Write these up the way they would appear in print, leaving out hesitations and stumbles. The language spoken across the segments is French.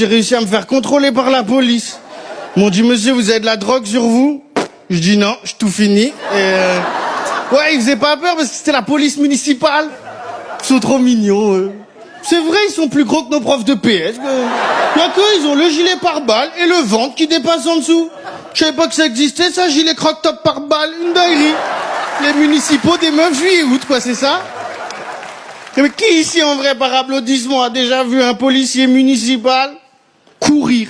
j'ai réussi à me faire contrôler par la police. Ils m'ont dit, monsieur, vous avez de la drogue sur vous? Je dis non, j'ai tout fini. Et ouais, ils faisaient pas peur parce que c'était la police municipale. Ils sont trop mignons. C'est vrai, ils sont plus gros que nos profs de PS. Y'a que, ils ont le gilet pare-balles et le ventre qui dépasse en dessous. Je savais pas que ça existait, ça, gilet croque-top pare-balles, une dinguerie. Les municipaux des meufs juillet-août, quoi, c'est ça? Mais qui ici, en vrai, par applaudissement, a déjà vu un policier municipal courir?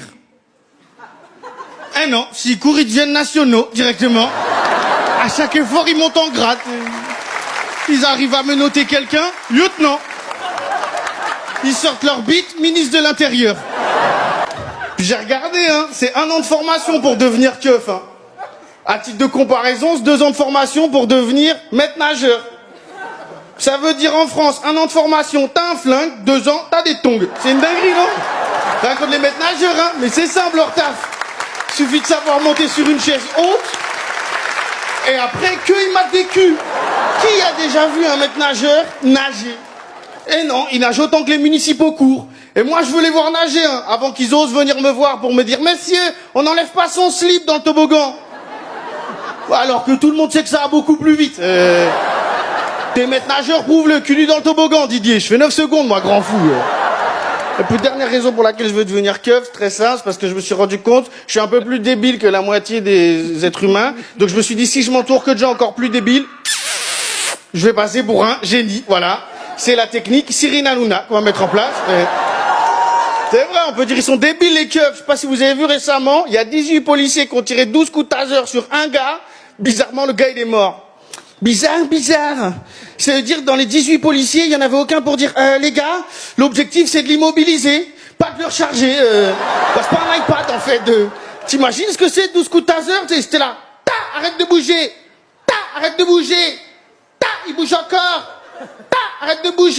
Eh non, s'ils courent, ils deviennent nationaux, directement. À chaque effort, ils montent en grade. Ils arrivent à menotter quelqu'un, lieutenant. Ils sortent leur bite, ministre de l'Intérieur. J'ai regardé, hein, c'est 1 an de formation pour devenir keuf. Hein. À titre de comparaison, c'est 2 ans de formation pour devenir maître nageur. Ça veut dire en France, 1 an de formation, t'as un flingue, 2 ans, t'as des tongs. C'est une dinguerie, non? Rien contre les maîtres nageurs, hein, mais c'est simple leur taf. Suffit de savoir monter sur une chaise haute, et après, qu'ils matent des culs. Qui a déjà vu un maître nageur nager? Eh non, il nage autant que les municipaux courent. Et moi, je veux les voir nager, hein, avant qu'ils osent venir me voir pour me dire « Messieurs, on n'enlève pas son slip dans le toboggan !» Alors que tout le monde sait que ça va beaucoup plus vite. Tes maîtres nageurs prouvent le cul nu dans le toboggan, Didier. Je fais 9 secondes, moi, grand fou. Et puis, dernière raison pour laquelle je veux devenir keuf, très simple, c'est parce que je me suis rendu compte, je suis un peu plus débile que la moitié des êtres humains. Donc je me suis dit, si je m'entoure que de gens encore plus débiles, je vais passer pour un génie, voilà. C'est la technique Cyril Hanouna qu'on va mettre en place. C'est vrai, on peut dire ils sont débiles les keufs. Je sais pas si vous avez vu récemment, il y a 18 policiers qui ont tiré 12 coups de taser sur un gars. Bizarrement, le gars, il est mort. Bizarre, bizarre. Ça veut dire que dans les 18 policiers, il y en avait aucun pour dire les gars, l'objectif c'est de l'immobiliser, pas de le recharger. Bah, c'est pas un iPad en fait. T'imagines ce que c'est 12 coups de taser? C'était là. Ta, arrête de bouger. Ta, arrête de bouger. Ta, il bouge encore. Ta, arrête de bouger.